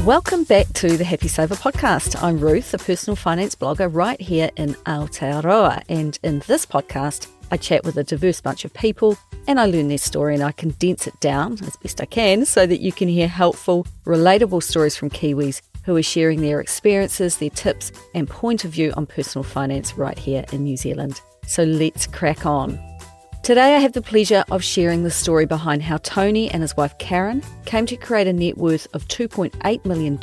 Welcome back to the Happy Saver podcast. I'm Ruth, a personal finance blogger right here in Aotearoa, and in this podcast I chat with a diverse bunch of people and I learn their story and I condense it down as best I can so that you can hear helpful, relatable stories from Kiwis who are sharing their experiences, their tips and point of view on personal finance right here in New Zealand. So let's crack on. Today I have the pleasure of sharing the story behind how Tony and his wife Karen came to create a net worth of $2.8 million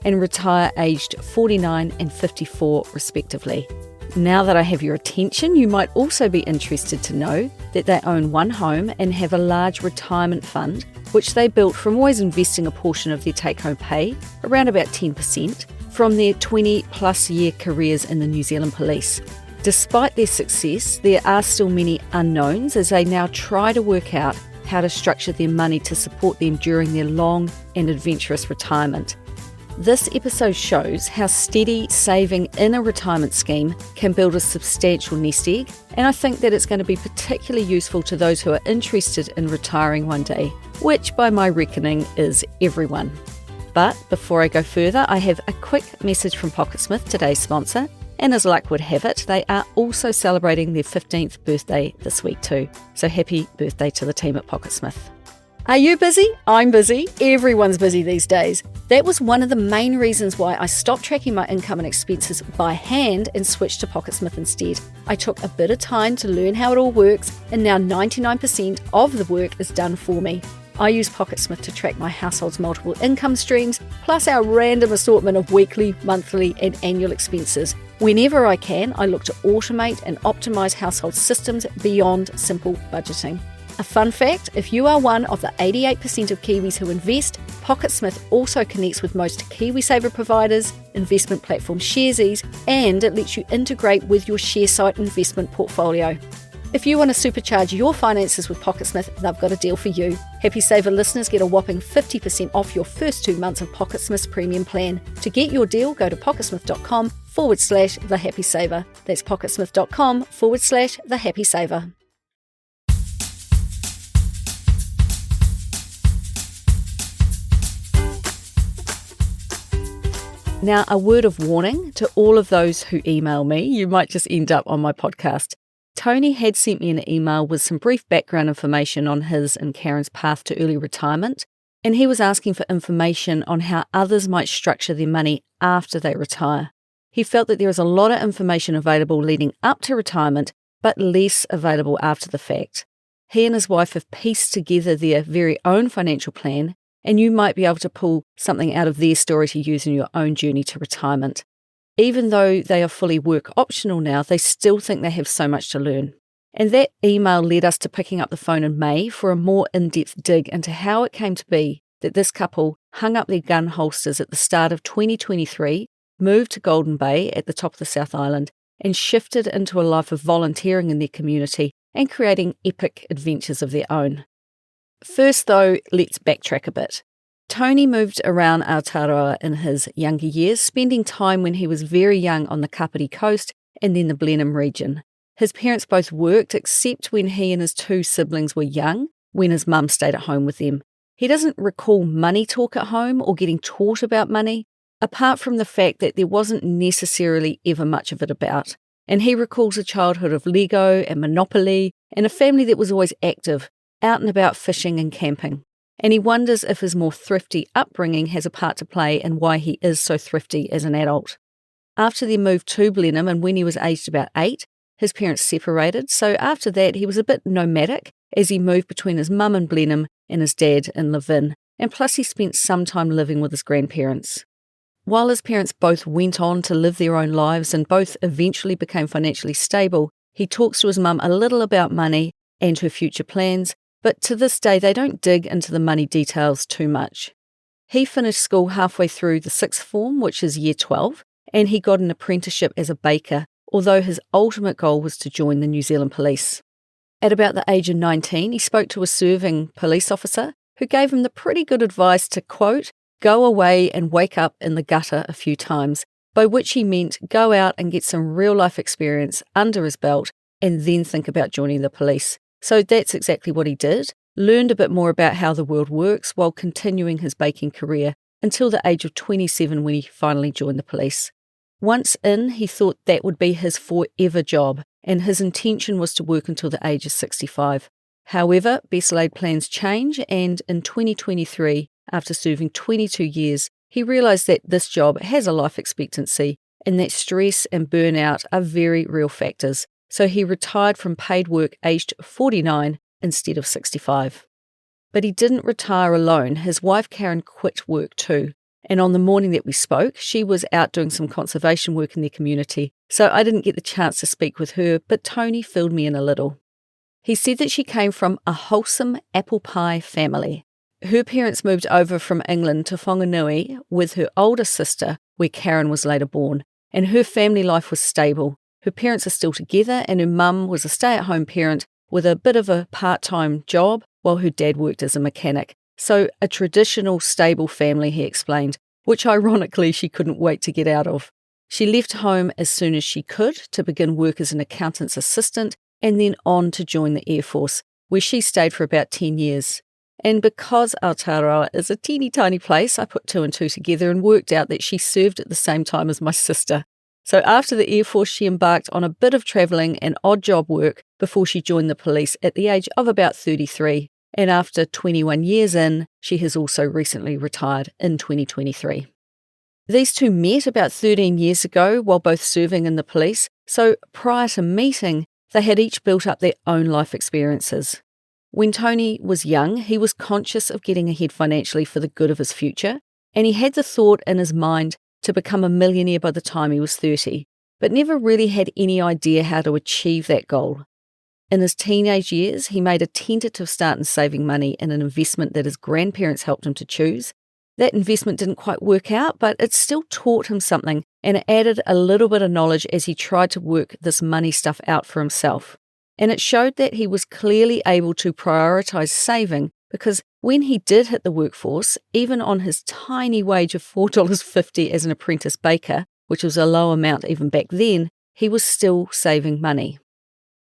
and retire aged 49 and 54 respectively. Now that I have your attention, you might also be interested to know that they own one home and have a large retirement fund, which they built from always investing a portion of their take-home pay, around about 10%, from their 20-plus year careers in the New Zealand Police. Despite their success, there are still many unknowns as they now try to work out how to structure their money to support them during their long and adventurous retirement. This episode shows how steady saving in a retirement scheme can build a substantial nest egg, and I think that it's going to be particularly useful to those who are interested in retiring one day, which by my reckoning is everyone. But before I go further, I have a quick message from Pocketsmith, today's sponsor, and as luck would have it, they are also celebrating their 15th birthday this week too. So happy birthday to the team at Pocketsmith. Are you busy? I'm busy. Everyone's busy these days. That was one of the main reasons why I stopped tracking my income and expenses by hand and switched to Pocketsmith instead. I took a bit of time to learn how it all works, and now 99% of the work is done for me. I use Pocketsmith to track my household's multiple income streams, plus our random assortment of weekly, monthly and annual expenses. Whenever I can, I look to automate and optimize household systems beyond simple budgeting. A fun fact, if you are one of the 88% of Kiwis who invest, Pocketsmith also connects with most KiwiSaver providers, investment platform Sharesies, and it lets you integrate with your ShareSite investment portfolio. If you want to supercharge your finances with Pocketsmith, they've got a deal for you. Happy Saver listeners get a whopping 50% off your first 2 months of Pocketsmith's premium plan. To get your deal, go to pocketsmith.com/thehappysaver. That's pocketsmith.com/thehappysaver. Now, a word of warning to all of those who email me. You might just end up on my podcast. Tony had sent me an email with some brief background information on his and Karen's path to early retirement, and he was asking for information on how others might structure their money after they retire. He felt that there was a lot of information available leading up to retirement, but less available after the fact. He and his wife have pieced together their very own financial plan, and you might be able to pull something out of their story to use in your own journey to retirement. Even though they are fully work optional now, they still think they have so much to learn. And that email led us to picking up the phone in May for a more in-depth dig into how it came to be that this couple hung up their gun holsters at the start of 2023, moved to Golden Bay at the top of the South Island, and shifted into a life of volunteering in their community and creating epic adventures of their own. First though, let's backtrack a bit. Tony moved around Aotearoa in his younger years, spending time when he was very young on the Kapiti coast and then the Blenheim region. His parents both worked except when he and his 2 siblings were young, when his mum stayed at home with them. He doesn't recall money talk at home or getting taught about money, apart from the fact that there wasn't necessarily ever much of it about. And he recalls a childhood of Lego and Monopoly and a family that was always active, out and about fishing and camping. And he wonders if his more thrifty upbringing has a part to play in why he is so thrifty as an adult. After their move to Blenheim and when he was aged about 8, his parents separated, so after that he was a bit nomadic as he moved between his mum in Blenheim and his dad in Levin, and plus he spent some time living with his grandparents. While his parents both went on to live their own lives and both eventually became financially stable, he talks to his mum a little about money and her future plans, but to this day they don't dig into the money details too much. He finished school halfway through the 6th form, which is year 12, and he got an apprenticeship as a baker, although his ultimate goal was to join the New Zealand Police. At about the age of 19, he spoke to a serving police officer who gave him the pretty good advice to, quote, go away and wake up in the gutter a few times, by which he meant go out and get some real-life experience under his belt and then think about joining the police. So that's exactly what he did, learned a bit more about how the world works while continuing his baking career, until the age of 27 when he finally joined the police. Once in, he thought that would be his forever job, and his intention was to work until the age of 65. However, best laid plans change, and in 2023, after serving 22 years, he realised that this job has a life expectancy and that stress and burnout are very real factors. So he retired from paid work aged 49 instead of 65. But he didn't retire alone. His wife Karen quit work too. And on the morning that we spoke, she was out doing some conservation work in their community. So I didn't get the chance to speak with her, but Tony filled me in a little. He said that she came from a wholesome apple pie family. Her parents moved over from England to Whanganui with her older sister, where Karen was later born, and her family life was stable. Her parents are still together, and her mum was a stay-at-home parent with a bit of a part-time job while her dad worked as a mechanic. So a traditional, stable family, he explained, which ironically she couldn't wait to get out of. She left home as soon as she could to begin work as an accountant's assistant and then on to join the Air Force, where she stayed for about 10 years. And because Aotearoa is a teeny tiny place, I put two and two together and worked out that she served at the same time as my sister. So after the Air Force, she embarked on a bit of travelling and odd job work before she joined the police at the age of about 33. And after 21 years in, she has also recently retired in 2023. These two met about 13 years ago while both serving in the police, so prior to meeting, they had each built up their own life experiences. When Tony was young, he was conscious of getting ahead financially for the good of his future, and he had the thought in his mind to become a millionaire by the time he was 30, but never really had any idea how to achieve that goal. In his teenage years, he made a tentative start in saving money in an investment that his grandparents helped him to choose. That investment didn't quite work out, but it still taught him something, and it added a little bit of knowledge as he tried to work this money stuff out for himself. And it showed that he was clearly able to prioritise saving, because when he did hit the workforce, even on his tiny wage of $4.50 as an apprentice baker, which was a low amount even back then, he was still saving money.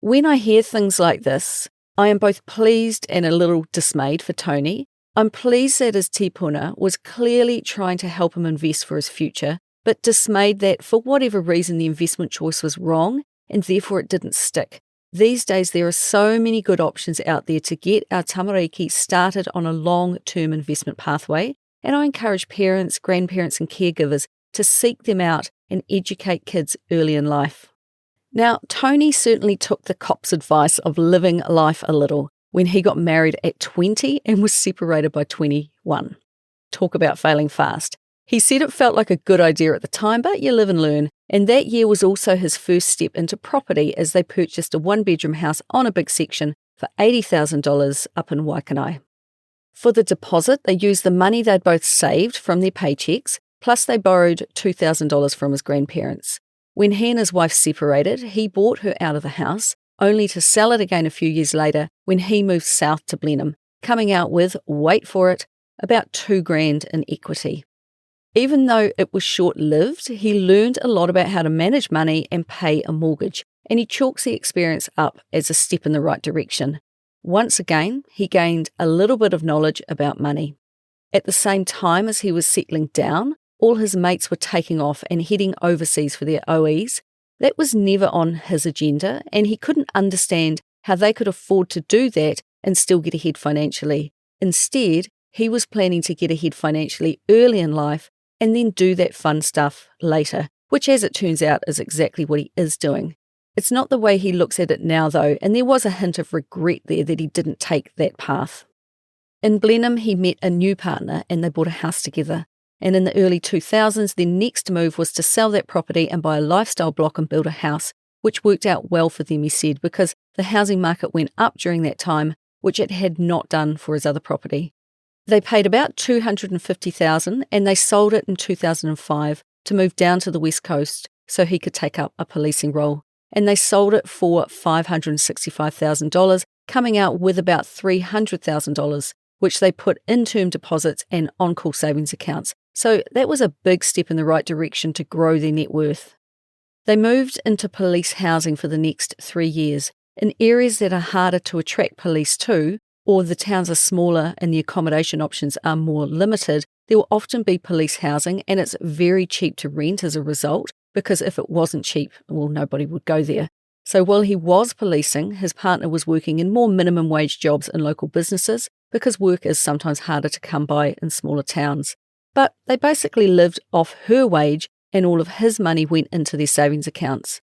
When I hear things like this, I am both pleased and a little dismayed for Tony. I'm pleased that his tipuna was clearly trying to help him invest for his future, but dismayed that for whatever reason the investment choice was wrong and therefore it didn't stick. These days there are so many good options out there to get our tamariki started on a long-term investment pathway, and I encourage parents, grandparents and caregivers to seek them out and educate kids early in life. Now, Tony certainly took the cop's advice of living life a little when he got married at 20 and was separated by 21. Talk about failing fast. He said it felt like a good idea at the time, but you live and learn. And that year was also his first step into property as they purchased a one-bedroom house on a big section for $80,000 up in Waikanae. For the deposit, they used the money they'd both saved from their paychecks, plus they borrowed $2,000 from his grandparents. When he and his wife separated, he bought her out of the house, only to sell it again a few years later when he moved south to Blenheim, coming out with, wait for it, about $2,000 in equity. Even though it was short-lived, he learned a lot about how to manage money and pay a mortgage, and he chalks the experience up as a step in the right direction. Once again, he gained a little bit of knowledge about money. At the same time as he was settling down, all his mates were taking off and heading overseas for their OEs. That was never on his agenda, and he couldn't understand how they could afford to do that and still get ahead financially. Instead, he was planning to get ahead financially early in life and then do that fun stuff later, which as it turns out is exactly what he is doing. It's not the way he looks at it now though, and there was a hint of regret there that he didn't take that path. In Blenheim, he met a new partner and they bought a house together. And in the early 2000s, their next move was to sell that property and buy a lifestyle block and build a house, which worked out well for them, he said, because the housing market went up during that time, which it had not done for his other property. They paid about $250,000 and they sold it in 2005 to move down to the West Coast so he could take up a policing role. And they sold it for $565,000, coming out with about $300,000, which they put in term deposits and on-call savings accounts. So that was a big step in the right direction to grow their net worth. They moved into police housing for the next 3 years in areas that are harder to attract police to, or the towns are smaller and the accommodation options are more limited. there will often be police housing, and it's very cheap to rent as a result, because if it wasn't cheap, well, nobody would go there. So while he was policing, his partner was working in more minimum wage jobs in local businesses, because work is sometimes harder to come by in smaller towns. But they basically lived off her wage, and all of his money went into their savings accounts.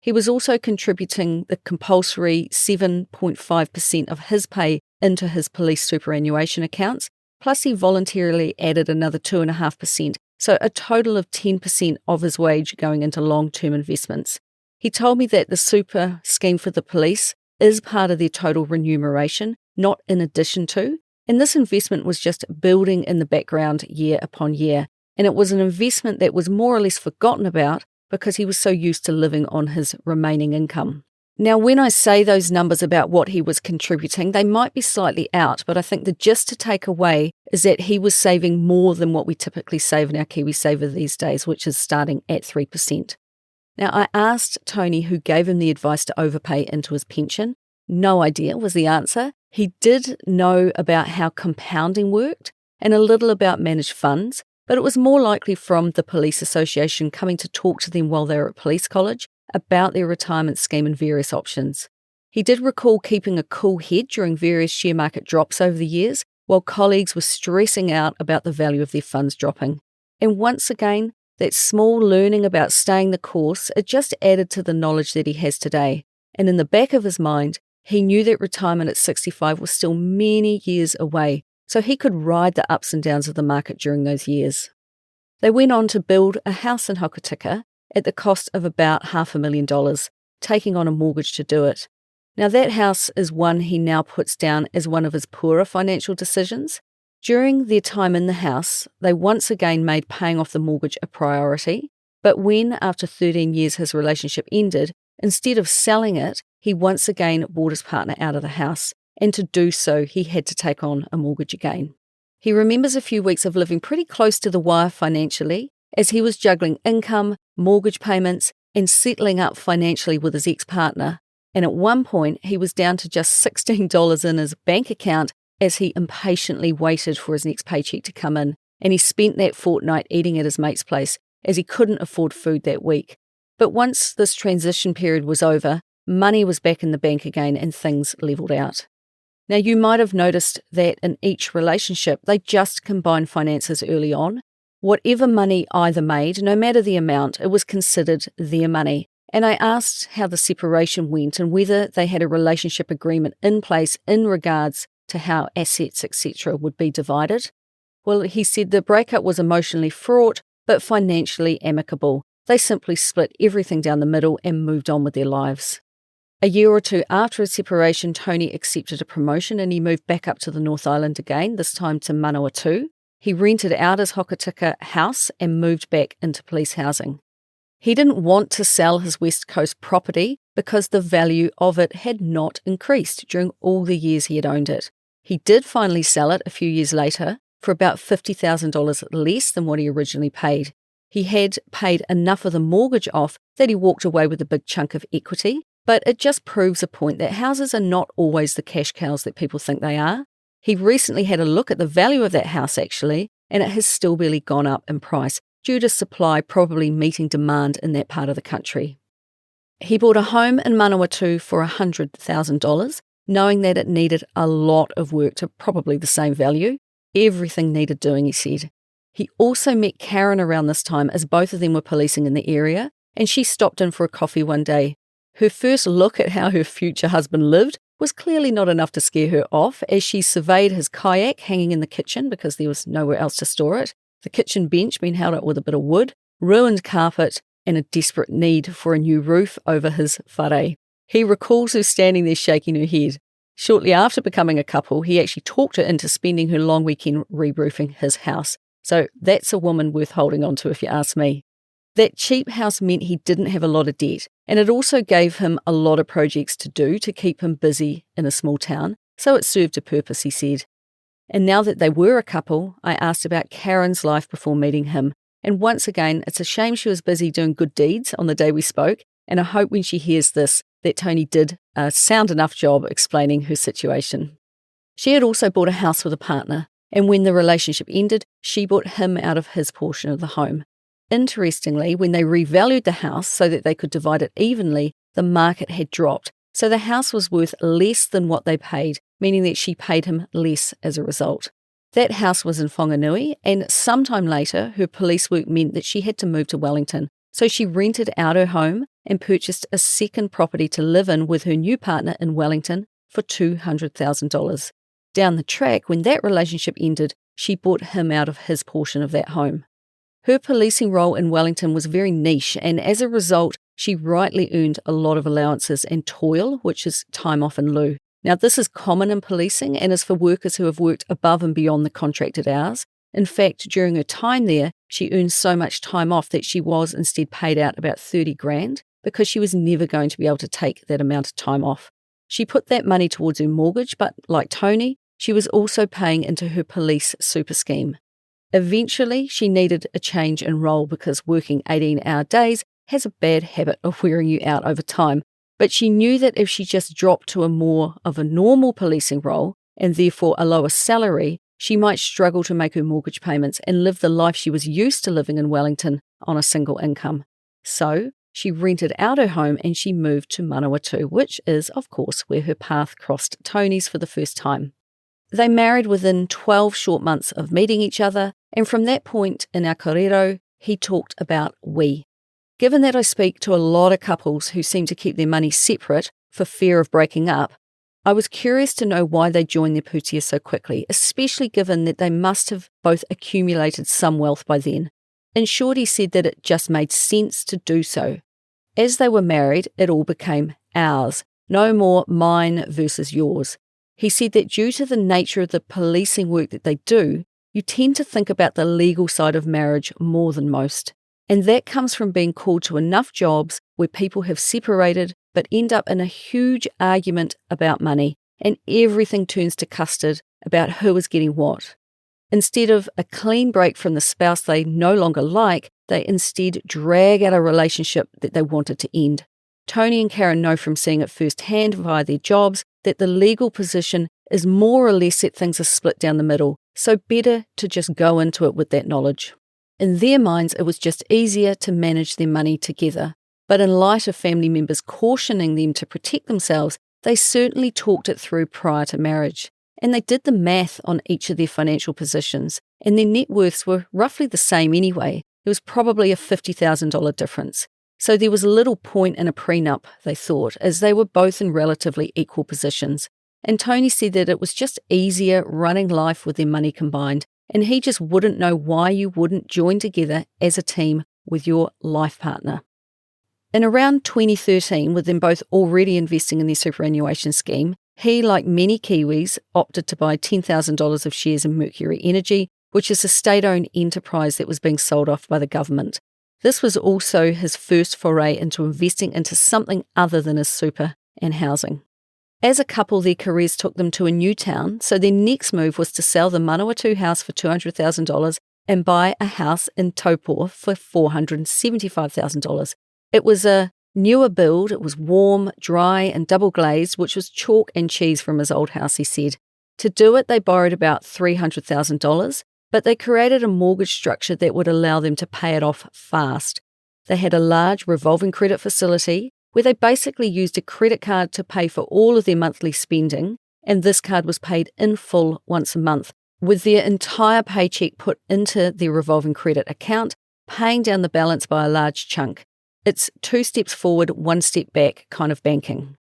He was also contributing the compulsory 7.5% of his pay into his police superannuation accounts, plus he voluntarily added another 2.5%, so a total of 10% of his wage going into long-term investments. He told me that the super scheme for the police is part of their total remuneration, not in addition to, and this investment was just building in the background year upon year, and it was an investment that was more or less forgotten about because he was so used to living on his remaining income. Now, when I say those numbers about what he was contributing, they might be slightly out, but I think the gist to take away is that he was saving more than what we typically save in our KiwiSaver these days, which is starting at 3%. Now, I asked Tony who gave him the advice to overpay into his pension. No idea was the answer. He did know about how compounding worked and a little about managed funds, but it was more likely from the police association coming to talk to them while they were at police college about their retirement scheme and various options. He did recall keeping a cool head during various share market drops over the years, while colleagues were stressing out about the value of their funds dropping. And once again, that small learning about staying the course, it just added to the knowledge that he has today. And in the back of his mind, he knew that retirement at 65 was still many years away, so he could ride the ups and downs of the market during those years. They went on to build a house in Hokitika at the cost of about $500,000, taking on a mortgage to do it. Now that house is one he now puts down as one of his poorer financial decisions. During their time in the house, they once again made paying off the mortgage a priority, but when, after 13 years, his relationship ended, instead of selling it, he once again bought his partner out of the house, and to do so, he had to take on a mortgage again. He remembers a few weeks of living pretty close to the wire financially, as he was juggling income, mortgage payments, and settling up financially with his ex-partner. And at one point, he was down to just $16 in his bank account as he impatiently waited for his next paycheck to come in, and he spent that fortnight eating at his mate's place as he couldn't afford food that week. But once this transition period was over, money was back in the bank again and things levelled out. Now, you might have noticed that in each relationship, they just combined finances early on. Whatever money either made, no matter the amount, it was considered their money. And I asked how the separation went and whether they had a relationship agreement in place in regards to how assets, etc. would be divided. Well, he said the breakup was emotionally fraught, but financially amicable. They simply split everything down the middle and moved on with their lives. A year or two after his separation, Tony accepted a promotion and he moved back up to the North Island again, this time to Manawatu. He rented out his Hokitika house and moved back into police housing. He didn't want to sell his West Coast property because the value of it had not increased during all the years he had owned it. He did finally sell it a few years later for about $50,000 less than what he originally paid. He had paid enough of the mortgage off that he walked away with a big chunk of equity, but it just proves a point that houses are not always the cash cows that people think they are. He recently had a look at the value of that house actually, and it has still barely gone up in price due to supply probably meeting demand in that part of the country. He bought a home in Manawatu for $100,000, knowing that it needed a lot of work to probably the same value. Everything needed doing, he said. He also met Karen around this time as both of them were policing in the area, and she stopped in for a coffee one day. Her first look at how her future husband lived was clearly not enough to scare her off as she surveyed his kayak hanging in the kitchen because there was nowhere else to store it, the kitchen bench being held up with a bit of wood, ruined carpet, and a desperate need for a new roof over his whare. He recalls her standing there shaking her head. Shortly after becoming a couple, he actually talked her into spending her long weekend re-roofing his house. So that's a woman worth holding on to if you ask me. That cheap house meant he didn't have a lot of debt, and it also gave him a lot of projects to do to keep him busy in a small town, so it served a purpose, he said. And now that they were a couple, I asked about Karen's life before meeting him, and once again, it's a shame she was busy doing good deeds on the day we spoke, and I hope when she hears this that Tony did a sound enough job explaining her situation. She had also bought a house with a partner, And when the relationship ended, she bought him out of his portion of the home. Interestingly, when they revalued the house so that they could divide it evenly, the market had dropped. So the house was worth less than what they paid, meaning that she paid him less as a result. That house was in Whanganui, and sometime later, her police work meant that she had to move to Wellington. So she rented out her home and purchased a second property to live in with her new partner in Wellington for $200,000. Down the track, when that relationship ended, she bought him out of his portion of that home. Her policing role in Wellington was very niche, and as a result, she rightly earned a lot of allowances and toil, which is time off in lieu. Now, this is common in policing and is for workers who have worked above and beyond the contracted hours. In fact, during her time there, she earned so much time off that she was instead paid out about $30,000 because she was never going to be able to take that amount of time off. She put that money towards her mortgage, but like Tony, she was also paying into her police super scheme. Eventually, she needed a change in role because working 18-hour days has a bad habit of wearing you out over time. But she knew that if she just dropped to a more of a normal policing role, and therefore a lower salary, she might struggle to make her mortgage payments and live the life she was used to living in Wellington on a single income. So she rented out her home and she moved to Manawatu, which is, of course, where her path crossed Tony's for the first time. They married within 12 short months of meeting each other, and from that point in our kōrero, he talked about we. Given that I speak to a lot of couples who seem to keep their money separate for fear of breaking up, I was curious to know why they joined their pūtea so quickly, especially given that they must have both accumulated some wealth by then. In short, he said that it just made sense to do so. As they were married, it all became ours, no more mine versus yours. He said that due to the nature of the policing work that they do, you tend to think about the legal side of marriage more than most. And that comes from being called to enough jobs where people have separated but end up in a huge argument about money, and everything turns to custard about who is getting what. Instead of a clean break from the spouse they no longer like, they instead drag out a relationship that they wanted to end. Tony and Karen know from seeing it firsthand via their jobs that the legal position is more or less that things are split down the middle, so better to just go into it with that knowledge. In their minds, it was just easier to manage their money together. But in light of family members cautioning them to protect themselves, they certainly talked it through prior to marriage. And they did the math on each of their financial positions, and their net worths were roughly the same anyway. There was probably a $50,000 difference. So there was little point in a prenup, they thought, as they were both in relatively equal positions. And Tony said that it was just easier running life with their money combined, and he just wouldn't know why you wouldn't join together as a team with your life partner. In around 2013, with them both already investing in their superannuation scheme, he, like many Kiwis, opted to buy $10,000 of shares in Mercury Energy, which is a state-owned enterprise that was being sold off by the government. This was also his first foray into investing into something other than his super and housing. As a couple, their careers took them to a new town, so their next move was to sell the Manawatu house for $200,000 and buy a house in Taupo for $475,000. It was a newer build, it was warm, dry and double glazed, which was chalk and cheese from his old house, he said. To do it, they borrowed about $300,000, but they created a mortgage structure that would allow them to pay it off fast. They had a large revolving credit facility where they basically used a credit card to pay for all of their monthly spending, and this card was paid in full once a month, with their entire paycheck put into their revolving credit account, paying down the balance by a large chunk. It's 2 steps forward, 1 step back kind of banking.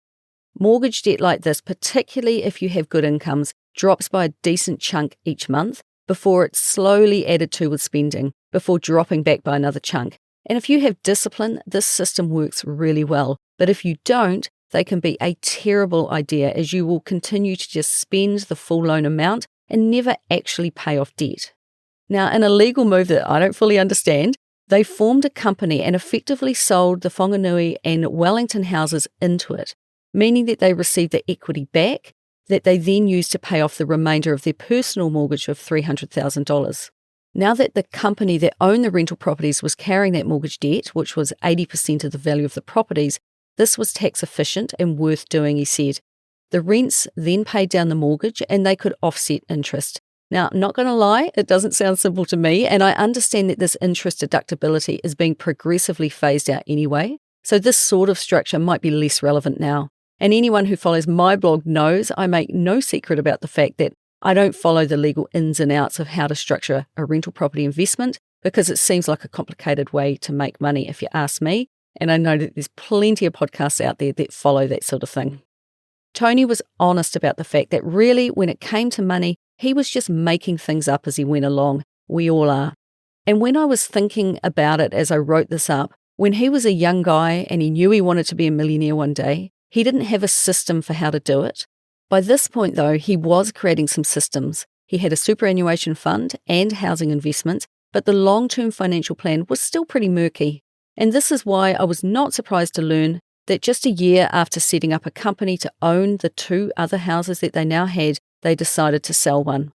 Mortgage debt like this, particularly if you have good incomes, drops by a decent chunk each month before it's slowly added to with spending, before dropping back by another chunk. And if you have discipline, this system works really well. But if you don't, they can be a terrible idea, as you will continue to just spend the full loan amount and never actually pay off debt. Now, in a legal move that I don't fully understand, they formed a company and effectively sold the Whanganui and Wellington houses into it, meaning that they received the equity back that they then used to pay off the remainder of their personal mortgage of $300,000. Now that the company that owned the rental properties was carrying that mortgage debt, which was 80% of the value of the properties, this was tax efficient and worth doing, he said. The rents then paid down the mortgage and they could offset interest. Now, I'm not going to lie, it doesn't sound simple to me, and I understand that this interest deductibility is being progressively phased out anyway, so this sort of structure might be less relevant now. And anyone who follows my blog knows I make no secret about the fact that I don't follow the legal ins and outs of how to structure a rental property investment because it seems like a complicated way to make money if you ask me, and I know that there's plenty of podcasts out there that follow that sort of thing. Tony was honest about the fact that really when it came to money, he was just making things up as he went along. We all are. And when I was thinking about it as I wrote this up, when he was a young guy and he knew he wanted to be a millionaire one day, he didn't have a system for how to do it. By this point, though, he was creating some systems. He had a superannuation fund and housing investments, but the long-term financial plan was still pretty murky. And this is why I was not surprised to learn that just a year after setting up a company to own the 2 other houses that they now had, they decided to sell one.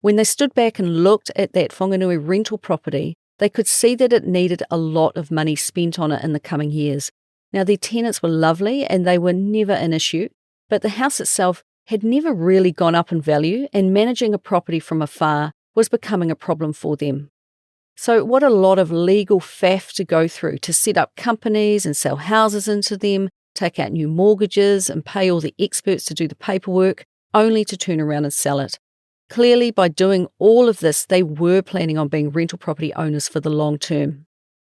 When they stood back and looked at that Whanganui rental property, they could see that it needed a lot of money spent on it in the coming years. Now, their tenants were lovely and they were never an issue, but the house itself had never really gone up in value, and managing a property from afar was becoming a problem for them. So what a lot of legal faff to go through to set up companies and sell houses into them, take out new mortgages and pay all the experts to do the paperwork, only to turn around and sell it. Clearly, by doing all of this, they were planning on being rental property owners for the long term.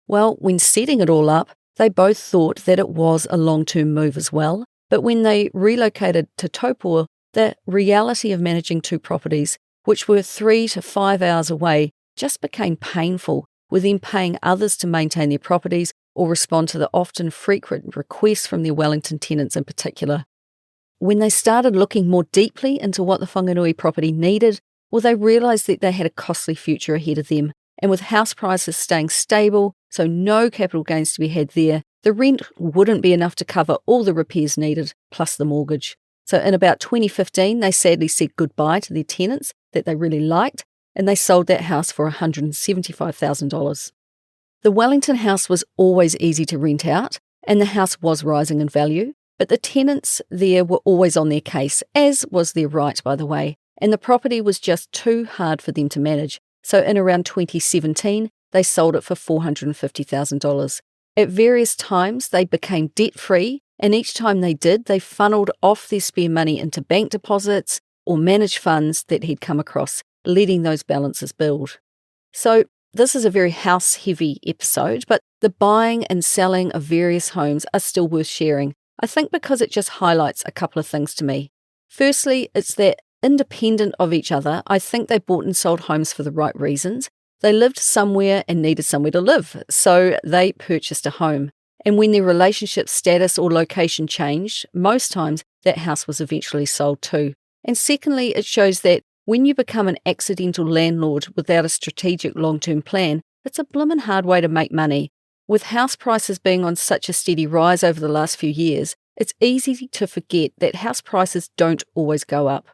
Well, when setting it all up, they both thought that it was a long-term move as well, but when they relocated to Taupo, the reality of managing 2 properties, which were 3 to 5 hours away, just became painful, with them paying others to maintain their properties or respond to the often frequent requests from their Wellington tenants in particular. When they started looking more deeply into what the Whanganui property needed, well, they realised that they had a costly future ahead of them, and with house prices staying stable, so no capital gains to be had there, the rent wouldn't be enough to cover all the repairs needed, plus the mortgage. So in about 2015, they sadly said goodbye to their tenants that they really liked, and they sold that house for $175,000. The Wellington house was always easy to rent out, and the house was rising in value, but the tenants there were always on their case, as was their right, by the way, and the property was just too hard for them to manage. So in around 2017, they sold it for $450,000. At various times, they became debt-free, and each time they did, they funneled off their spare money into bank deposits or managed funds that he'd come across, letting those balances build. So this is a very house-heavy episode, but the buying and selling of various homes are still worth sharing, I think, because it just highlights a couple of things to me. Firstly, it's that independent of each other, I think they bought and sold homes for the right reasons. They lived somewhere and needed somewhere to live, so they purchased a home. And when their relationship status or location changed, most times that house was eventually sold too. And secondly, it shows that when you become an accidental landlord without a strategic long-term plan, it's a blimmin' hard way to make money. With house prices being on such a steady rise over the last few years, it's easy to forget that house prices don't always go up.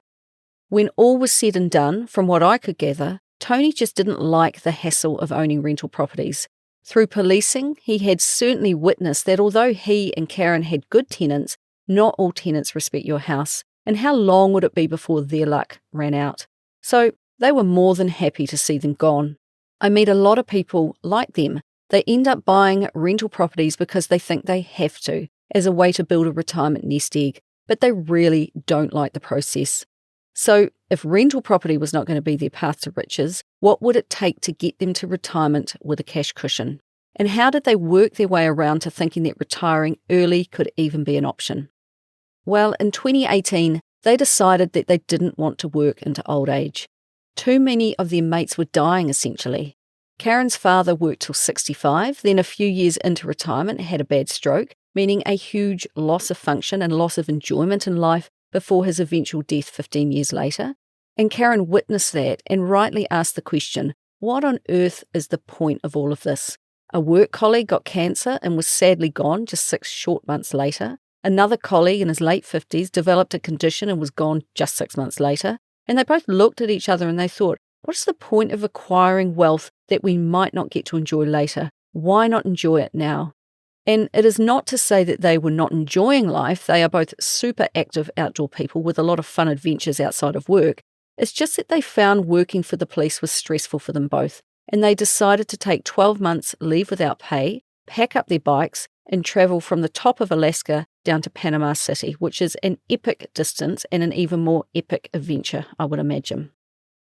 When all was said and done, from what I could gather, Tony just didn't like the hassle of owning rental properties. Through policing, he had certainly witnessed that although he and Karen had good tenants, not all tenants respect your house, and how long would it be before their luck ran out? So they were more than happy to see them gone. I meet a lot of people like them. They end up buying rental properties because they think they have to, as a way to build a retirement nest egg, but they really don't like the process. So if rental property was not going to be their path to riches, what would it take to get them to retirement with a cash cushion? And how did they work their way around to thinking that retiring early could even be an option? Well, in 2018, they decided that they didn't want to work into old age. Too many of their mates were dying, essentially. Karen's father worked till 65, then a few years into retirement had a bad stroke, meaning a huge loss of function and loss of enjoyment in life before his eventual death 15 years later. And Karen witnessed that and rightly asked the question, what on earth is the point of all of this? A work colleague got cancer and was sadly gone just 6 short months later. Another colleague in his late 50s developed a condition and was gone just 6 months later. And they both looked at each other and they thought, what's the point of acquiring wealth that we might not get to enjoy later? Why not enjoy it now? And it is not to say that they were not enjoying life. They are both super active outdoor people with a lot of fun adventures outside of work. It's just that they found working for the police was stressful for them both, and they decided to take 12 months leave without pay, pack up their bikes, and travel from the top of Alaska down to Panama City, which is an epic distance and an even more epic adventure, I would imagine.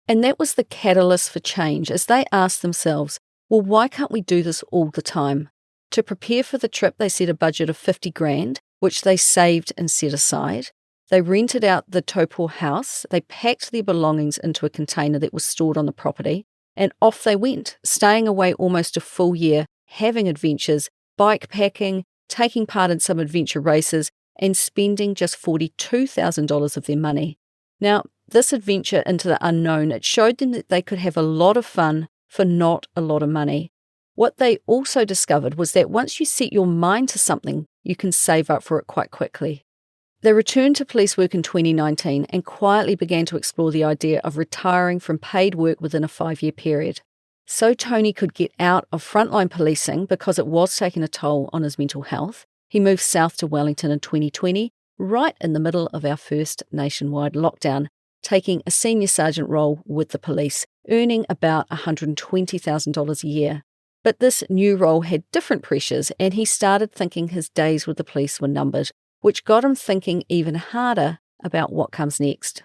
And that was the catalyst for change, as they asked themselves, well, why can't we do this all the time? To prepare for the trip, they set a budget of $50,000, which they saved and set aside. They rented out the Taupo house, they packed their belongings into a container that was stored on the property, and off they went, staying away almost a full year, having adventures, bike packing, taking part in some adventure races, and spending just $42,000 of their money. Now, this adventure into the unknown, it showed them that they could have a lot of fun for not a lot of money. What they also discovered was that once you set your mind to something, you can save up for it quite quickly. They returned to police work in 2019 and quietly began to explore the idea of retiring from paid work within a 5-year period. So Tony could get out of frontline policing because it was taking a toll on his mental health. He moved south to Wellington in 2020, right in the middle of our first nationwide lockdown, taking a senior sergeant role with the police, earning about $120,000 a year. But this new role had different pressures, and he started thinking his days with the police were numbered, which got him thinking even harder about what comes next.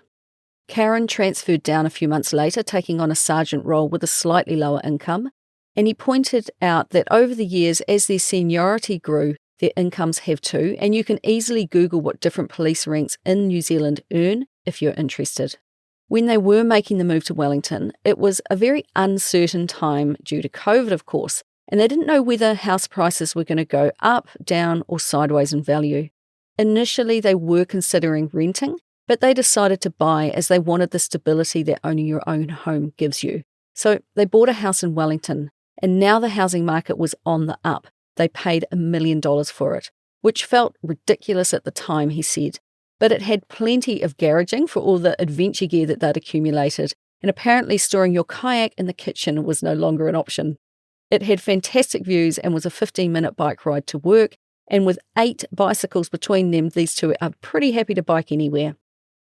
Karen transferred down a few months later, taking on a sergeant role with a slightly lower income, and he pointed out that over the years, as their seniority grew, their incomes have too, and you can easily Google what different police ranks in New Zealand earn if you're interested. When they were making the move to Wellington, it was a very uncertain time due to COVID, of course, and they didn't know whether house prices were going to go up, down, or sideways in value. Initially, they were considering renting, but they decided to buy as they wanted the stability that owning your own home gives you. So they bought a house in Wellington, and now the housing market was on the up. They paid $1 million for it, which felt ridiculous at the time, he said. But it had plenty of garaging for all the adventure gear that they'd accumulated, and apparently storing your kayak in the kitchen was no longer an option. It had fantastic views and was a 15-minute bike ride to work, and with 8 bicycles between them, these two are pretty happy to bike anywhere.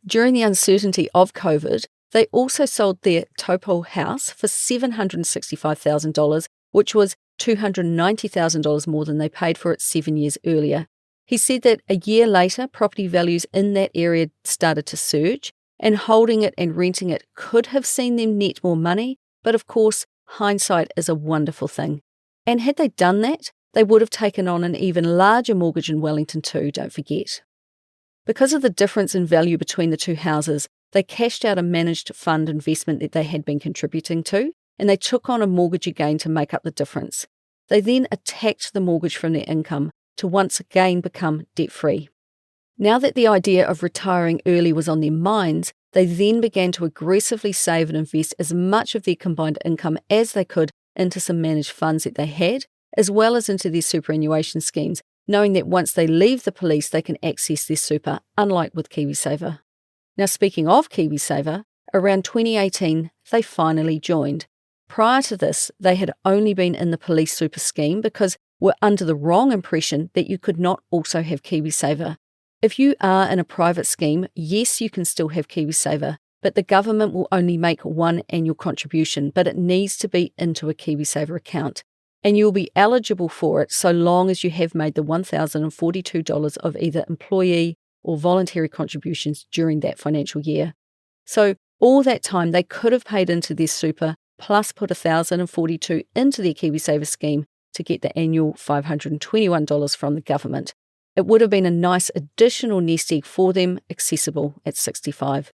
During the uncertainty of COVID, they also sold their Taupo house for $765,000, which was $290,000 more than they paid for it 7 years earlier. He said that a year later, property values in that area started to surge, and holding it and renting it could have seen them net more money, but of course, hindsight is a wonderful thing. And had they done that, they would have taken on an even larger mortgage in Wellington too, don't forget. Because of the difference in value between the two houses, they cashed out a managed fund investment that they had been contributing to, and they took on a mortgage again to make up the difference. They then attacked the mortgage from their income to once again become debt-free. Now that the idea of retiring early was on their minds, they then began to aggressively save and invest as much of their combined income as they could into some managed funds that they had, as well as into their superannuation schemes, knowing that once they leave the police, they can access their super, unlike with KiwiSaver. Now, speaking of KiwiSaver, around 2018, they finally joined. Prior to this, they had only been in the police super scheme because were under the wrong impression that you could not also have KiwiSaver. If you are in a private scheme, yes, you can still have KiwiSaver, but the government will only make one annual contribution, but it needs to be into a KiwiSaver account. And you'll be eligible for it so long as you have made the $1,042 of either employee or voluntary contributions during that financial year. So all that time they could have paid into their super plus put $1,042 into their KiwiSaver scheme to get the annual $521 from the government. It would have been a nice additional nest egg for them, accessible at 65.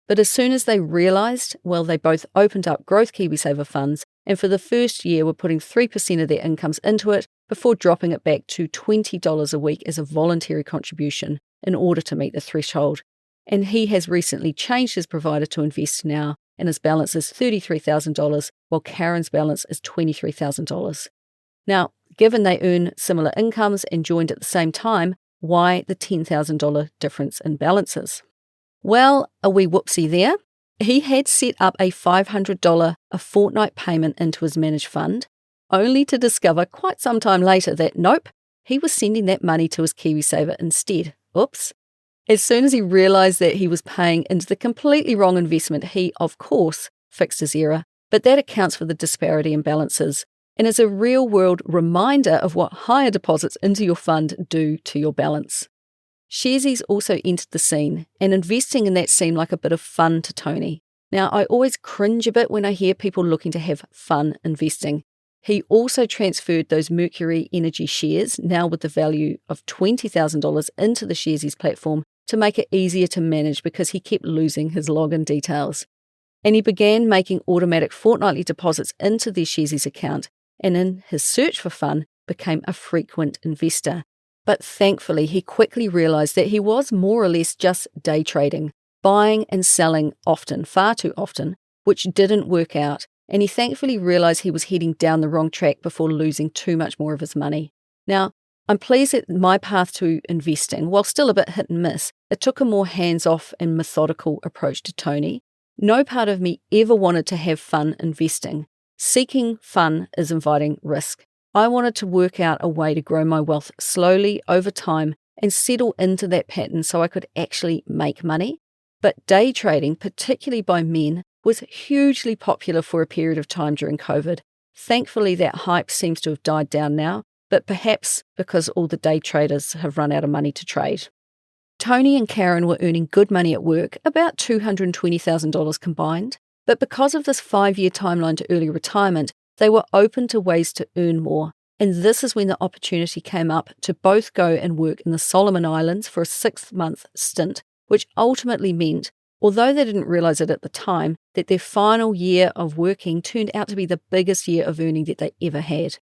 But as soon as they realised, well, they both opened up growth KiwiSaver funds, and for the first year were putting 3% of their incomes into it before dropping it back to $20 a week as a voluntary contribution in order to meet the threshold. And he has recently changed his provider to Invest Now, and his balance is $33,000, while Karen's balance is $23,000. Now, given they earn similar incomes and joined at the same time, why the $10,000 difference in balances? Well, a wee whoopsie there. He had set up a $500 a fortnight payment into his managed fund, only to discover quite some time later that nope, he was sending that money to his KiwiSaver instead. Oops. As soon as he realised that he was paying into the completely wrong investment, he, of course, fixed his error, but that accounts for the disparity in balances and is a real-world reminder of what higher deposits into your fund do to your balance. Sharesies also entered the scene, and investing in that seemed like a bit of fun to Tony. Now, I always cringe a bit when I hear people looking to have fun investing. He also transferred those Mercury Energy shares, now with the value of $20,000, into the Sharesies platform to make it easier to manage because he kept losing his login details. And he began making automatic fortnightly deposits into their Sharesies account, and in his search for fun, became a frequent investor. But thankfully, he quickly realised that he was more or less just day trading, buying and selling often, far too often, which didn't work out, and he thankfully realised he was heading down the wrong track before losing too much more of his money. Now, I'm pleased that my path to investing, while still a bit hit and miss, it took a more hands-off and methodical approach to Tony. No part of me ever wanted to have fun investing. Seeking fun is inviting risk. I wanted to work out a way to grow my wealth slowly over time and settle into that pattern so I could actually make money. But day trading, particularly by men, was hugely popular for a period of time during COVID. Thankfully, that hype seems to have died down now, but perhaps because all the day traders have run out of money to trade. Tony and Karen were earning good money at work, about $220,000 combined, but because of this 5-year timeline to early retirement, they were open to ways to earn more. And this is when the opportunity came up to both go and work in the Solomon Islands for a 6-month stint, which ultimately meant, although they didn't realise it at the time, that their final year of working turned out to be the biggest year of earning that they ever had.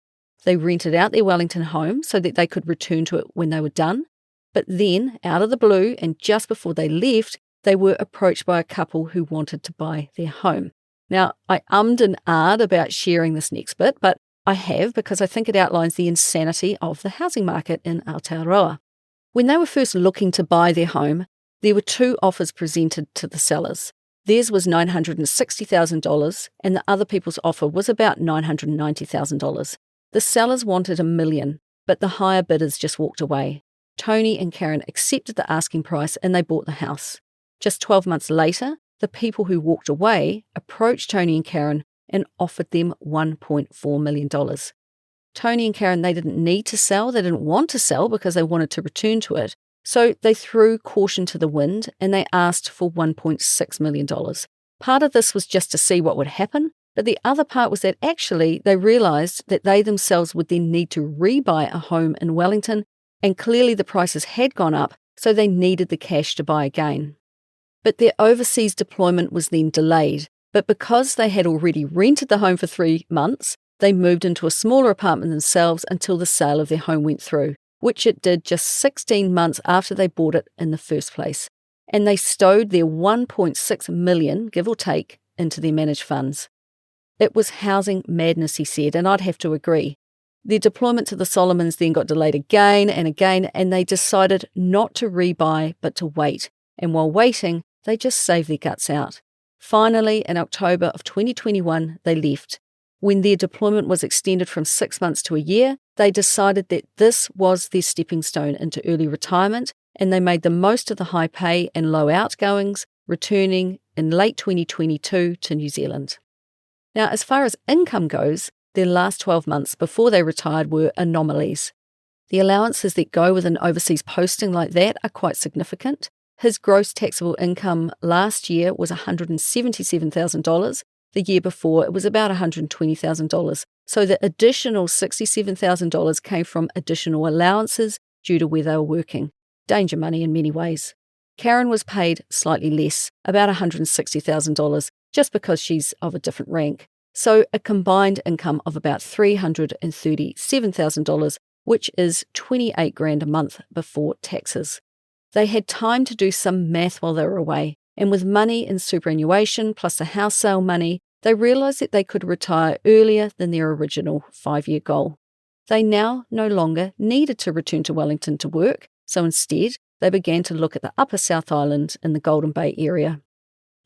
They rented out their Wellington home so that they could return to it when they were done. But then, out of the blue, and just before they left, they were approached by a couple who wanted to buy their home. Now, I ummed and ahed about sharing this next bit, but I have because I think it outlines the insanity of the housing market in Aotearoa. When they were first looking to buy their home, there were 2 offers presented to the sellers. Theirs was $960,000 and the other people's offer was about $990,000. The sellers wanted $1 million, but the higher bidders just walked away. Tony and Karen accepted the asking price and they bought the house. Just 12 months later, the people who walked away approached Tony and Karen and offered them $1.4 million. Tony and Karen, they didn't need to sell, they didn't want to sell because they wanted to return to it. So they threw caution to the wind and they asked for $1.6 million. Part of this was just to see what would happen, but the other part was that actually they realised that they themselves would then need to rebuy a home in Wellington, and clearly the prices had gone up, so they needed the cash to buy again. But their overseas deployment was then delayed, but because they had already rented the home for 3 months, they moved into a smaller apartment themselves until the sale of their home went through, which it did just 16 months after they bought it in the first place. And they stowed their $1.6 million, give or take, into their managed funds. It was housing madness, he said, and I'd have to agree. Their deployment to the Solomons then got delayed again, and they decided not to rebuy but to wait. And while waiting, they just saved their guts out. Finally, in October of 2021, they left. When their deployment was extended from 6 months to a year, they decided that this was their stepping stone into early retirement, and they made the most of the high pay and low outgoings, returning in late 2022 to New Zealand. Now, as far as income goes, their last 12 months before they retired were anomalies. The allowances that go with an overseas posting like that are quite significant. His gross taxable income last year was $177,000. The year before, it was about $120,000. So the additional $67,000 came from additional allowances due to where they were working. Danger money in many ways. Karen was paid slightly less, about $160,000, just because she's of a different rank. So a combined income of about $337,000, which is $28,000 a month before taxes. They had time to do some math while they were away, and with money in superannuation plus the house sale money, they realised that they could retire earlier than their original 5-year goal. They now no longer needed to return to Wellington to work, so instead they began to look at the Upper South Island in the Golden Bay area.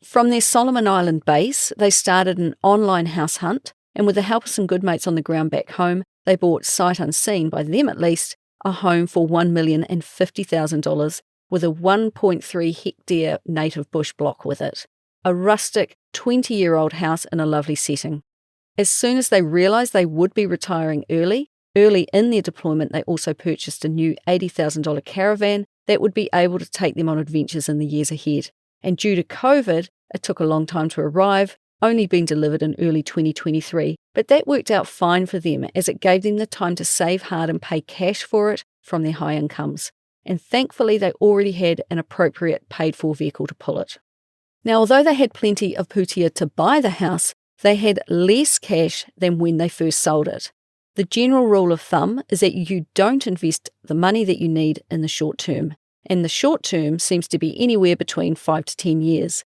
From their Solomon Island base, they started an online house hunt, and with the help of some good mates on the ground back home, they bought, sight unseen, by them at least, a home for $1,050,000 with a 1.3 hectare native bush block with it. A rustic 20-year-old house in a lovely setting. As soon as they realised they would be retiring early in their deployment, they also purchased a new $80,000 caravan that would be able to take them on adventures in the years ahead. And due to COVID, it took a long time to arrive, only being delivered in early 2023. But that worked out fine for them, as it gave them the time to save hard and pay cash for it from their high incomes. And thankfully, they already had an appropriate paid-for vehicle to pull it. Now, although they had plenty of putia to buy the house, they had less cash than when they first sold it. The general rule of thumb is that you don't invest the money that you need in the short term, and the short term seems to be anywhere between 5 to 10 years.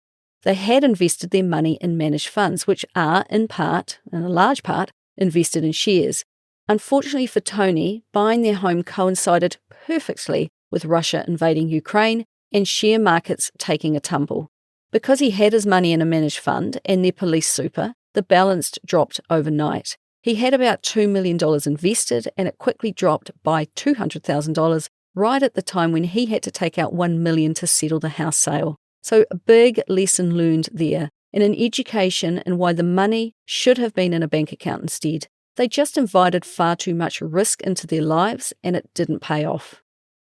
They had invested their money in managed funds, which are, in a large part, invested in shares. Unfortunately for Tony, buying their home coincided perfectly with Russia invading Ukraine and share markets taking a tumble. Because he had his money in a managed fund and their police super, the balance dropped overnight. He had about $2 million invested, and it quickly dropped by $200,000 right at the time when he had to take out $1 million to settle the house sale. So a big lesson learned there, and an education in why the money should have been in a bank account instead. They just invited far too much risk into their lives, and it didn't pay off.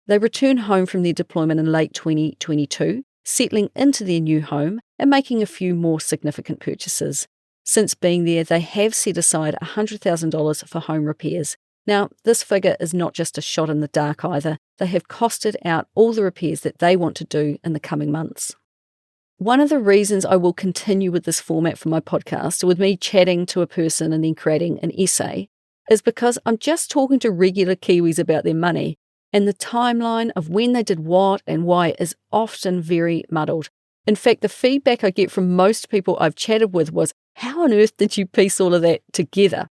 They returned home from their deployment in late 2022, settling into their new home and making a few more significant purchases. Since being there, they have set aside $100,000 for home repairs. Now, this figure is not just a shot in the dark either. They have costed out all the repairs that they want to do in the coming months. One of the reasons I will continue with this format for my podcast, with me chatting to a person and then creating an essay, is because I'm just talking to regular Kiwis about their money, and the timeline of when they did what and why is often very muddled. In fact, the feedback I get from most people I've chatted with was, how on earth did you piece all of that together?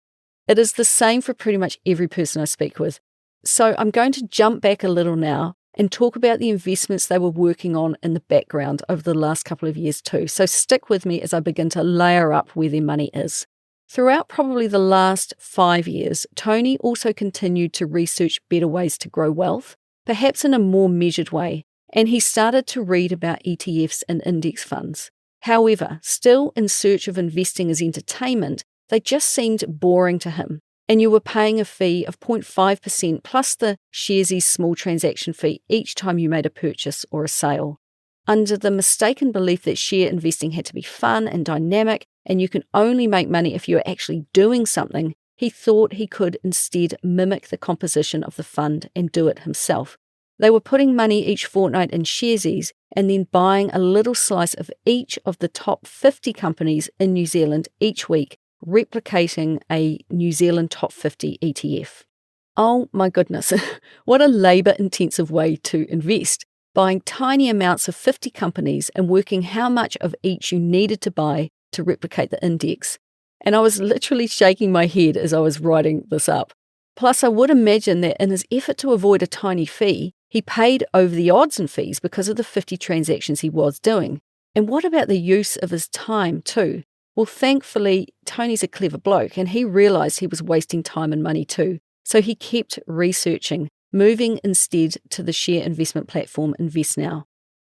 It is the same for pretty much every person I speak with. So I'm going to jump back a little now and talk about the investments they were working on in the background over the last couple of years too. So stick with me as I begin to layer up where their money is. Throughout probably the last 5 years, Tony also continued to research better ways to grow wealth, perhaps in a more measured way, and he started to read about ETFs and index funds. However, still in search of investing as entertainment, they just seemed boring to him, and you were paying a fee of 0.5% plus the Sharesies small transaction fee each time you made a purchase or a sale. Under the mistaken belief that share investing had to be fun and dynamic, and you can only make money if you are actually doing something, he thought he could instead mimic the composition of the fund and do it himself. They were putting money each fortnight in Sharesies and then buying a little slice of each of the top 50 companies in New Zealand each week, replicating a New Zealand top 50 ETF. Oh my goodness, what a labour-intensive way to invest. Buying tiny amounts of 50 companies and working how much of each you needed to buy to replicate the index. And I was literally shaking my head as I was writing this up. Plus, I would imagine that in his effort to avoid a tiny fee, he paid over the odds and fees because of the 50 transactions he was doing. And what about the use of his time too? Well, thankfully, Tony's a clever bloke and he realised he was wasting time and money too. So he kept researching, moving instead to the share investment platform InvestNow.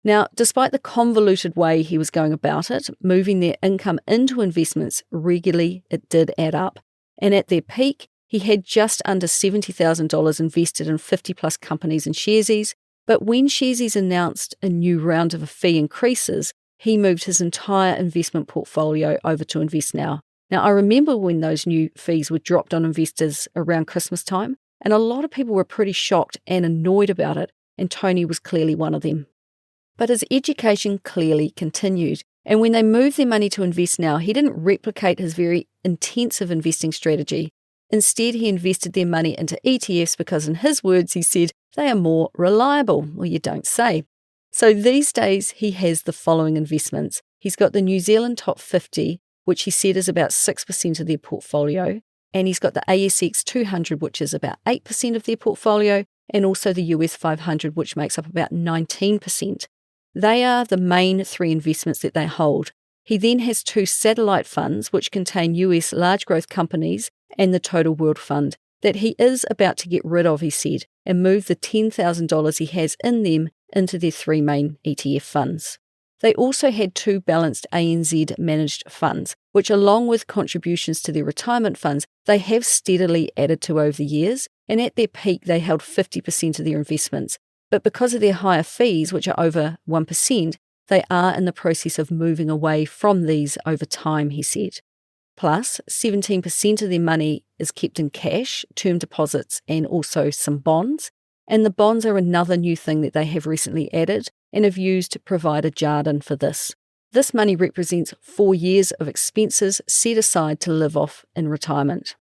Now, despite the convoluted way he was going about it, moving their income into investments regularly, it did add up. And at their peak, he had just under $70,000 invested in 50 plus companies in Sharesies. But when Sharesies announced a new round of fee increases, he moved his entire investment portfolio over to InvestNow. Now, I remember when those new fees were dropped on investors around Christmas time, and a lot of people were pretty shocked and annoyed about it, and Tony was clearly one of them. But his education clearly continued, and when they moved their money to InvestNow, he didn't replicate his very intensive investing strategy. Instead, he invested their money into ETFs because, in his words, he said, they are more reliable. Well, you don't say. So these days, he has the following investments. He's got the New Zealand top 50, which he said is about 6% of their portfolio, and he's got the ASX 200, which is about 8% of their portfolio, and also the US 500, which makes up about 19%. They are the main three investments that they hold. He then has two satellite funds, which contain US large growth companies and the Total World Fund, that he is about to get rid of, he said, and move the $10,000 he has in them into their 3 main ETF funds. They also had 2 balanced ANZ managed funds, which along with contributions to their retirement funds, they have steadily added to over the years, and at their peak they held 50% of their investments. But because of their higher fees, which are over 1%, they are in the process of moving away from these over time, he said. Plus, 17% of their money is kept in cash, term deposits, and also some bonds. And the bonds are another new thing that they have recently added and have used to provide a jargon for this. This money represents 4 years of expenses set aside to live off in retirement.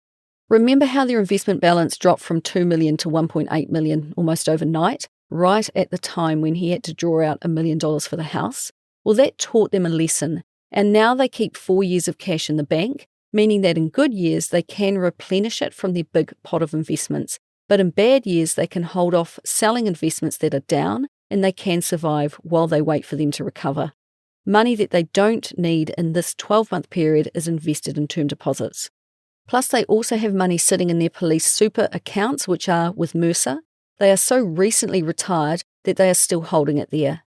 Remember how their investment balance dropped from $2 million to $1.8 million almost overnight, right at the time when he had to draw out $1 million for the house? Well, that taught them a lesson, and now they keep 4 years of cash in the bank, meaning that in good years they can replenish it from their big pot of investments, but in bad years they can hold off selling investments that are down, and they can survive while they wait for them to recover. Money that they don't need in this 12-month period is invested in term deposits. Plus, they also have money sitting in their police super accounts, which are with Mercer. They are so recently retired that they are still holding it there.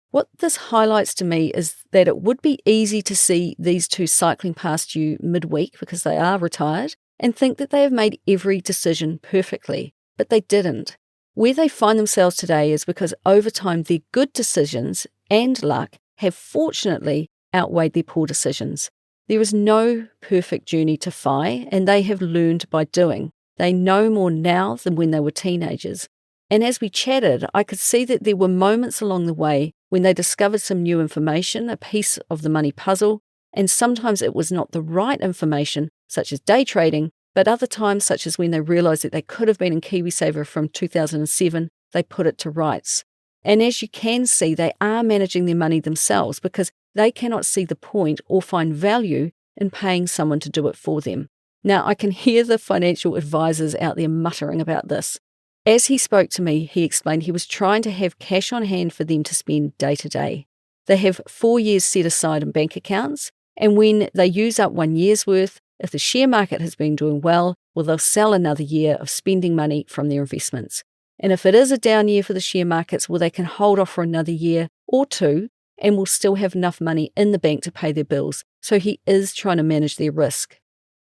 What this highlights to me is that it would be easy to see these two cycling past you midweek because they are retired and think that they have made every decision perfectly, but they didn't. Where they find themselves today is because over time their good decisions and luck have fortunately outweighed their poor decisions. There is no perfect journey to FI, and they have learned by doing. They know more now than when they were teenagers. And as we chatted, I could see that there were moments along the way when they discovered some new information, a piece of the money puzzle, and sometimes it was not the right information, such as day trading, but other times, such as when they realised that they could have been in KiwiSaver from 2007, they put it to rights. And as you can see, they are managing their money themselves because they cannot see the point or find value in paying someone to do it for them. Now, I can hear the financial advisors out there muttering about this. As he spoke to me, he explained he was trying to have cash on hand for them to spend day to day. They have 4 years set aside in bank accounts, and when they use up 1 year's worth, if the share market has been doing well, they'll sell another year of spending money from their investments. And if it is a down year for the share markets, they can hold off for another year or two and will still have enough money in the bank to pay their bills. So he is trying to manage their risk.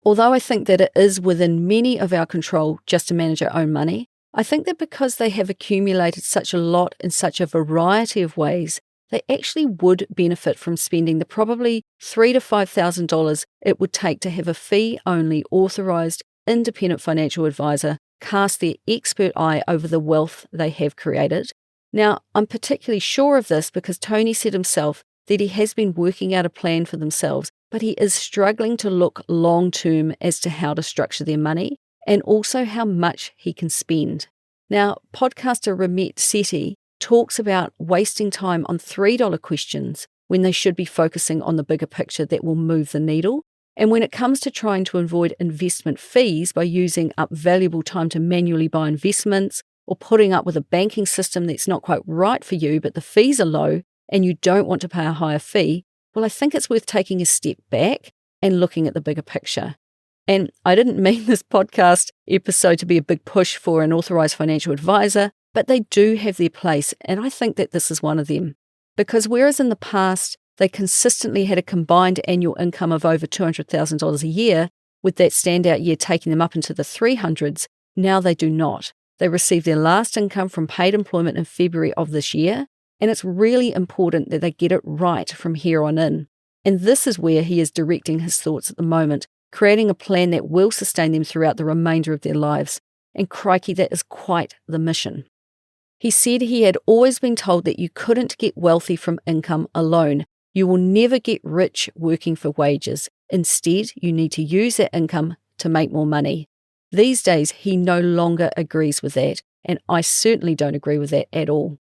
Although I think that it is within many of our control just to manage our own money, I think that because they have accumulated such a lot in such a variety of ways, they actually would benefit from spending the probably $3,000 to $5,000 it would take to have a fee-only authorised independent financial advisor cast their expert eye over the wealth they have created. Now, I'm particularly sure of this because Tony said himself that he has been working out a plan for themselves, but he is struggling to look long-term as to how to structure their money and also how much he can spend. Now, podcaster Ramit Sethi talks about wasting time on $3 questions when they should be focusing on the bigger picture that will move the needle. And when it comes to trying to avoid investment fees by using up valuable time to manually buy investments or putting up with a banking system that's not quite right for you, but the fees are low and you don't want to pay a higher fee, I think it's worth taking a step back and looking at the bigger picture. And I didn't mean this podcast episode to be a big push for an authorised financial advisor, but they do have their place, and I think that this is one of them. Because whereas in the past, they consistently had a combined annual income of over $200,000 a year, with that standout year taking them up into the 300s, now they do not. They received their last income from paid employment in February of this year, and it's really important that they get it right from here on in. And this is where he is directing his thoughts at the moment, creating a plan that will sustain them throughout the remainder of their lives. And crikey, that is quite the mission. He said he had always been told that you couldn't get wealthy from income alone. You will never get rich working for wages. Instead, you need to use that income to make more money. These days, he no longer agrees with that, and I certainly don't agree with that at all.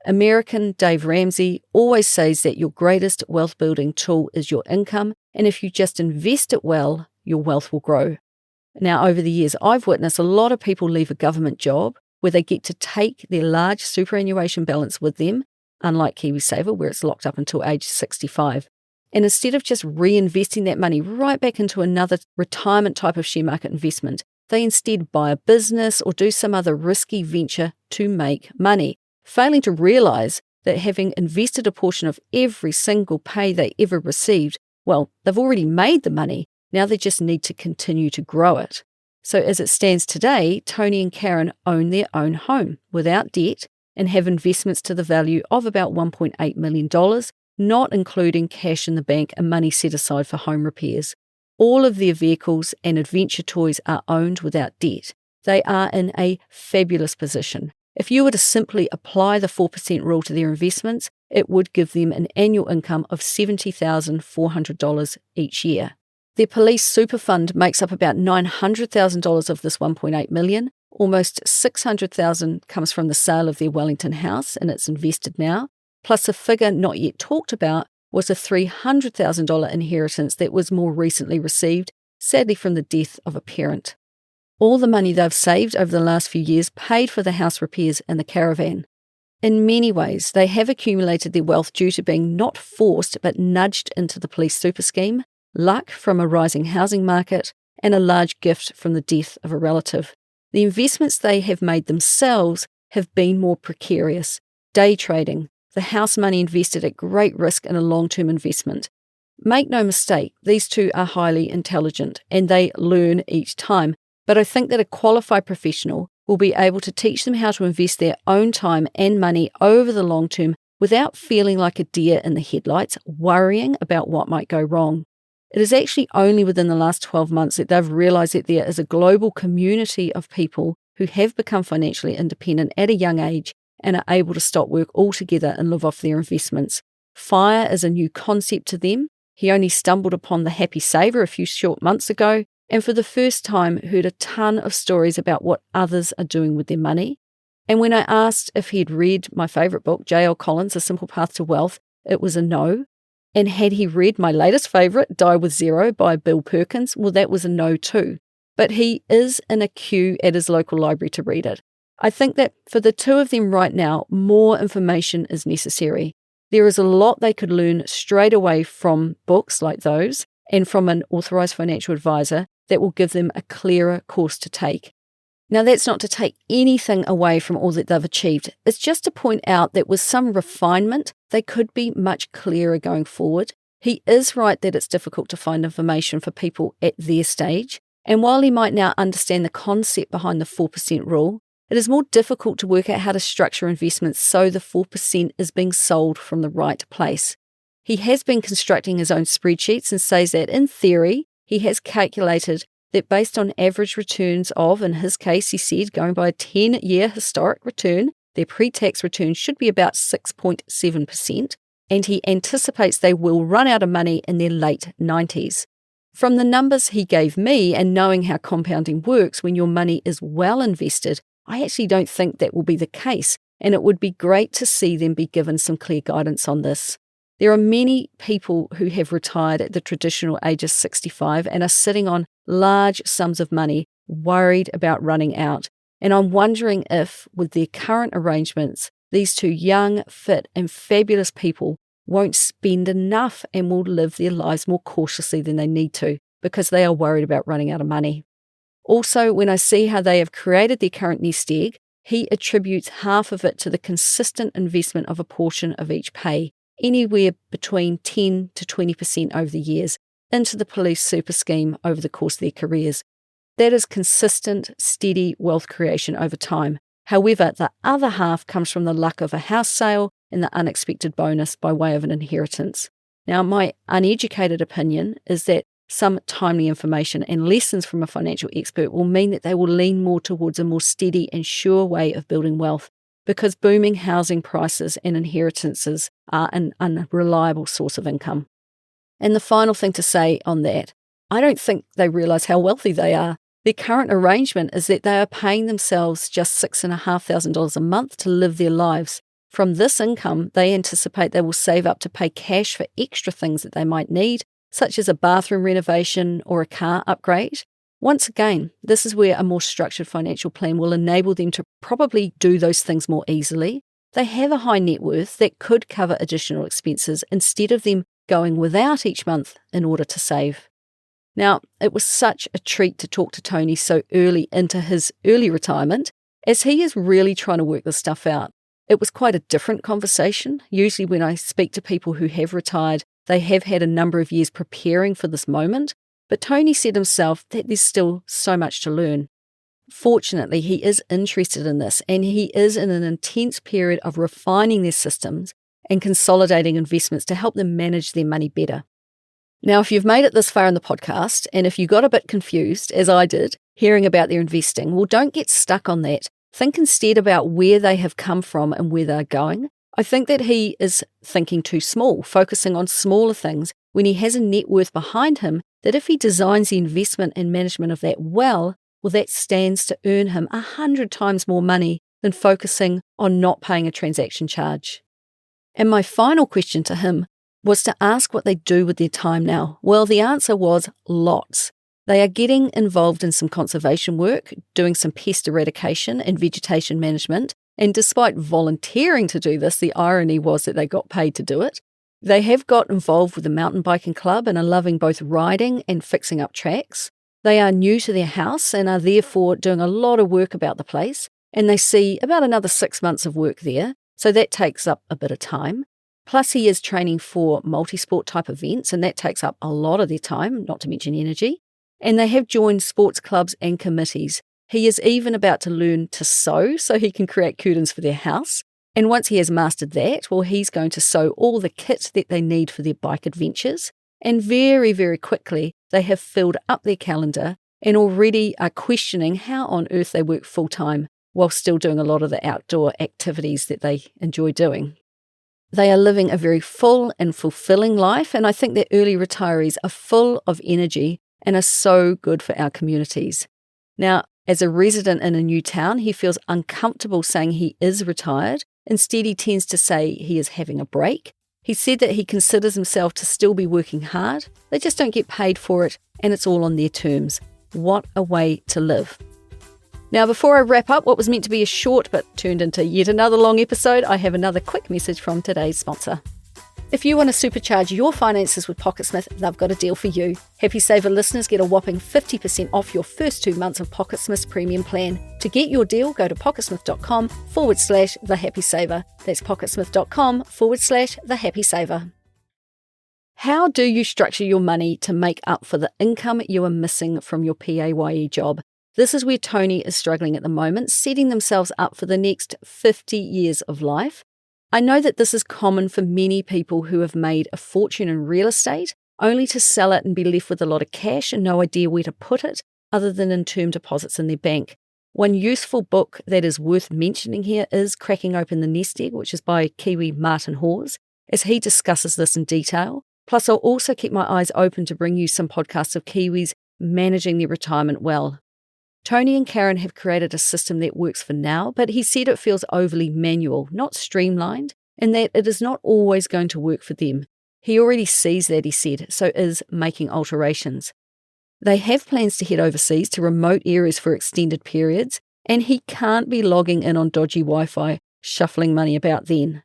American Dave Ramsey always says that your greatest wealth building tool is your income, and if you just invest it well, your wealth will grow. Now, over the years, I've witnessed a lot of people leave a government job where they get to take their large superannuation balance with them, unlike KiwiSaver, where it's locked up until age 65. And instead of just reinvesting that money right back into another retirement type of share market investment, they instead buy a business or do some other risky venture to make money. failing to realise that having invested a portion of every single pay they ever received, well, they've already made the money, now they just need to continue to grow it. So as it stands today, Tony and Karen own their own home without debt and have investments to the value of about $1.8 million, not including cash in the bank and money set aside for home repairs. All of their vehicles and adventure toys are owned without debt. They are in a fabulous position. If you were to simply apply the 4% rule to their investments, it would give them an annual income of $70,400 each year. Their police super fund makes up about $900,000 of this $1.8 million. Almost $600,000 comes from the sale of their Wellington house, and it's invested now. Plus a figure not yet talked about was a $300,000 inheritance that was more recently received, sadly from the death of a parent. All the money they've saved over the last few years paid for the house repairs and the caravan. In many ways, they have accumulated their wealth due to being not forced but nudged into the police super scheme, luck from a rising housing market, and a large gift from the death of a relative. The investments they have made themselves have been more precarious. Day trading, the house money invested at great risk in a long-term investment. Make no mistake, these two are highly intelligent and they learn each time, but I think that a qualified professional will be able to teach them how to invest their own time and money over the long term without feeling like a deer in the headlights, worrying about what might go wrong. It is actually only within the last 12 months that they've realised that there is a global community of people who have become financially independent at a young age and are able to stop work altogether and live off their investments. FIRE is a new concept to them. He only stumbled upon the Happy Saver a few short months ago, and for the first time heard a ton of stories about what others are doing with their money. And when I asked if he'd read my favourite book, J.L. Collins' A Simple Path to Wealth, it was a no. And had he read my latest favourite, Die with Zero by Bill Perkins, well, that was a no too. But he is in a queue at his local library to read it. I think that for the two of them right now, more information is necessary. There is a lot they could learn straight away from books like those and from an authorised financial advisor that will give them a clearer course to take. Now, that's not to take anything away from all that they've achieved. It's just to point out that with some refinement, they could be much clearer going forward. He is right that it's difficult to find information for people at their stage. And while he might now understand the concept behind the 4% rule, it is more difficult to work out how to structure investments so the 4% is being sold from the right place. He has been constructing his own spreadsheets and says that in theory, he has calculated that based on average returns of, in his case, he said, going by a 10-year historic return, their pre-tax return should be about 6.7%, and he anticipates they will run out of money in their late 90s. From the numbers he gave me and knowing how compounding works when your money is well invested, I actually don't think that will be the case, and it would be great to see them be given some clear guidance on this. There are many people who have retired at the traditional age of 65 and are sitting on large sums of money, worried about running out. And I'm wondering if, with their current arrangements, these two young, fit and fabulous people won't spend enough and will live their lives more cautiously than they need to because they are worried about running out of money. Also, when I see how they have created their current nest egg, he attributes half of it to the consistent investment of a portion of each pay, anywhere between 10 to 20% over the years, into the police super scheme over the course of their careers. That is consistent, steady wealth creation over time. However, the other half comes from the luck of a house sale and the unexpected bonus by way of an inheritance. Now, my uneducated opinion is that some timely information and lessons from a financial expert will mean that they will lean more towards a more steady and sure way of building wealth, because booming housing prices and inheritances are an unreliable source of income. And the final thing to say on that, I don't think they realise how wealthy they are. Their current arrangement is that they are paying themselves just $6,500 a month to live their lives. From this income, they anticipate they will save up to pay cash for extra things that they might need, such as a bathroom renovation or a car upgrade. Once again, this is where a more structured financial plan will enable them to probably do those things more easily. They have a high net worth that could cover additional expenses instead of them going without each month in order to save. Now, it was such a treat to talk to Tony so early into his early retirement, as he is really trying to work this stuff out. It was quite a different conversation. Usually when I speak to people who have retired, they have had a number of years preparing for this moment, but Tony said himself that there's still so much to learn. Fortunately, he is interested in this, and he is in an intense period of refining their systems and consolidating investments to help them manage their money better. Now, if you've made it this far in the podcast, and if you got a bit confused, as I did, hearing about their investing, well, don't get stuck on that. Think instead about where they have come from and where they're going. I think that he is thinking too small, focusing on smaller things when he has a net worth behind him that if he designs the investment and management of that well, that stands to earn him 100 times more money than focusing on not paying a transaction charge. And my final question to him was to ask what they do with their time now. Well, the answer was lots. They are getting involved in some conservation work, doing some pest eradication and vegetation management, and despite volunteering to do this, the irony was that they got paid to do it. They have got involved with the mountain biking club and are loving both riding and fixing up tracks. They are new to their house and are therefore doing a lot of work about the place, and they see about another 6 months of work there, so that takes up a bit of time. Plus he is training for multi-sport type events, and that takes up a lot of their time, not to mention energy. And they have joined sports clubs and committees. He is even about to learn to sew so he can create curtains for their house. And once he has mastered that, well, he's going to sew all the kit that they need for their bike adventures. And very, very quickly, they have filled up their calendar and already are questioning how on earth they work full-time while still doing a lot of the outdoor activities that they enjoy doing. They are living a very full and fulfilling life, and I think that early retirees are full of energy and are so good for our communities. Now, as a resident in a new town, he feels uncomfortable saying he is retired. Instead, he tends to say he is having a break. He said that he considers himself to still be working hard. They just don't get paid for it, and it's all on their terms. What a way to live. Now, before I wrap up what was meant to be a short but turned into yet another long episode, I have another quick message from today's sponsor. If you want to supercharge your finances with PocketSmith, they've got a deal for you. Happy Saver listeners get a whopping 50% off your first 2 months of PocketSmith's premium plan. To get your deal, go to pocketsmith.com/thehappysaver. That's pocketsmith.com/thehappysaver. How do you structure your money to make up for the income you are missing from your PAYE job? This is where Tony is struggling at the moment, setting themselves up for the next 50 years of life. I know that this is common for many people who have made a fortune in real estate, only to sell it and be left with a lot of cash and no idea where to put it, other than in term deposits in their bank. One useful book that is worth mentioning here is Cracking Open the Nest Egg, which is by Kiwi Martin Hawes, as he discusses this in detail. Plus, I'll also keep my eyes open to bring you some podcasts of Kiwis managing their retirement well. Tony and Karen have created a system that works for now, but he said it feels overly manual, not streamlined, and that it is not always going to work for them. He already sees that, he said, so is making alterations. They have plans to head overseas to remote areas for extended periods, and he can't be logging in on dodgy Wi-Fi, shuffling money about then.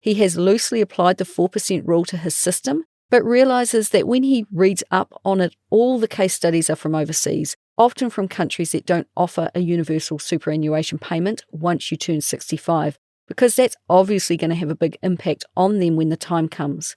He has loosely applied the 4% rule to his system, but realises that when he reads up on it, all the case studies are from overseas, often from countries that don't offer a universal superannuation payment once you turn 65, because that's obviously going to have a big impact on them when the time comes.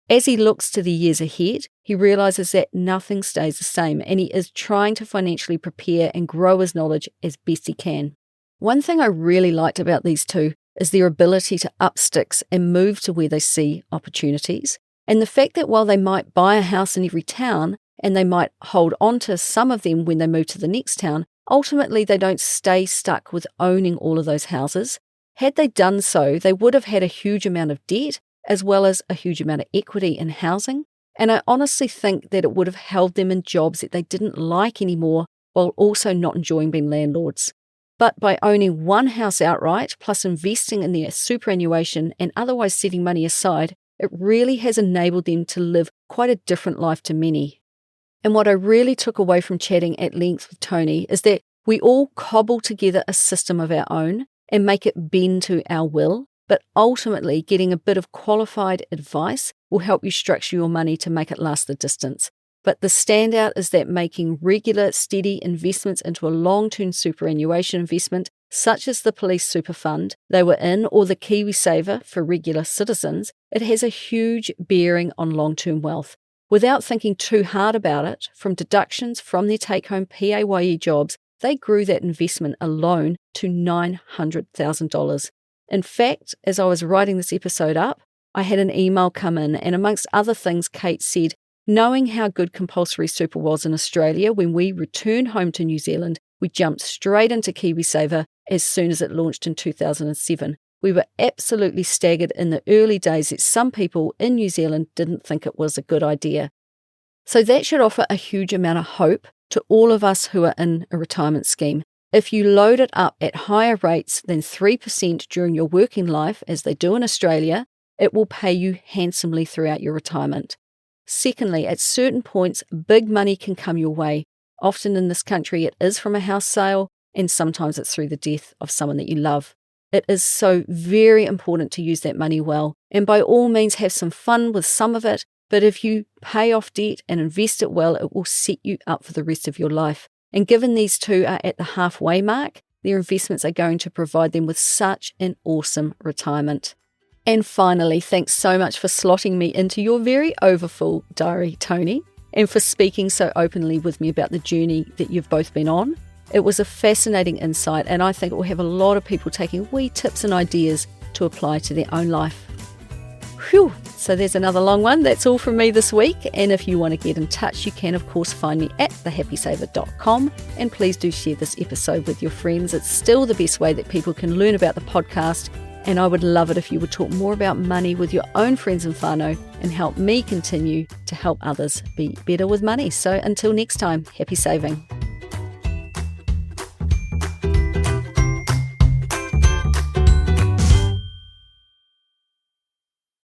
As he looks to the years ahead, he realises that nothing stays the same, and he is trying to financially prepare and grow his knowledge as best he can. One thing I really liked about these two is their ability to up sticks and move to where they see opportunities, and the fact that while they might buy a house in every town, and they might hold on to some of them when they move to the next town, ultimately they don't stay stuck with owning all of those houses. Had they done so, they would have had a huge amount of debt as well as a huge amount of equity in housing, and I honestly think that it would have held them in jobs that they didn't like anymore while also not enjoying being landlords. But by owning one house outright, plus investing in their superannuation and otherwise setting money aside, it really has enabled them to live quite a different life to many. And what I really took away from chatting at length with Tony is that we all cobble together a system of our own and make it bend to our will, but ultimately getting a bit of qualified advice will help you structure your money to make it last the distance. But the standout is that making regular, steady investments into a long-term superannuation investment such as the Police Super Fund they were in or the KiwiSaver for regular citizens, it has a huge bearing on long-term wealth. Without thinking too hard about it, from deductions from their take-home PAYE jobs, they grew that investment alone to $900,000. In fact, as I was writing this episode up, I had an email come in, and amongst other things, Kate said, knowing how good compulsory super was in Australia, when we returned home to New Zealand, we jumped straight into KiwiSaver as soon as it launched in 2007. We were absolutely staggered in the early days that some people in New Zealand didn't think it was a good idea. So that should offer a huge amount of hope to all of us who are in a retirement scheme. If you load it up at higher rates than 3% during your working life, as they do in Australia, it will pay you handsomely throughout your retirement. Secondly, at certain points, big money can come your way. Often in this country, it is from a house sale, and sometimes it's through the death of someone that you love. It is so very important to use that money well, and by all means have some fun with some of it, but if you pay off debt and invest it well, it will set you up for the rest of your life. And given these two are at the halfway mark, their investments are going to provide them with such an awesome retirement. And finally, thanks so much for slotting me into your very overfull diary, Tony, and for speaking so openly with me about the journey that you've both been on. It was a fascinating insight, and I think it will have a lot of people taking wee tips and ideas to apply to their own life. Whew, so there's another long one. That's all from me this week, and if you want to get in touch, you can of course find me at thehappysaver.com, and please do share this episode with your friends. It's still the best way that people can learn about the podcast, and I would love it if you would talk more about money with your own friends and whānau and help me continue to help others be better with money. So until next time, happy saving.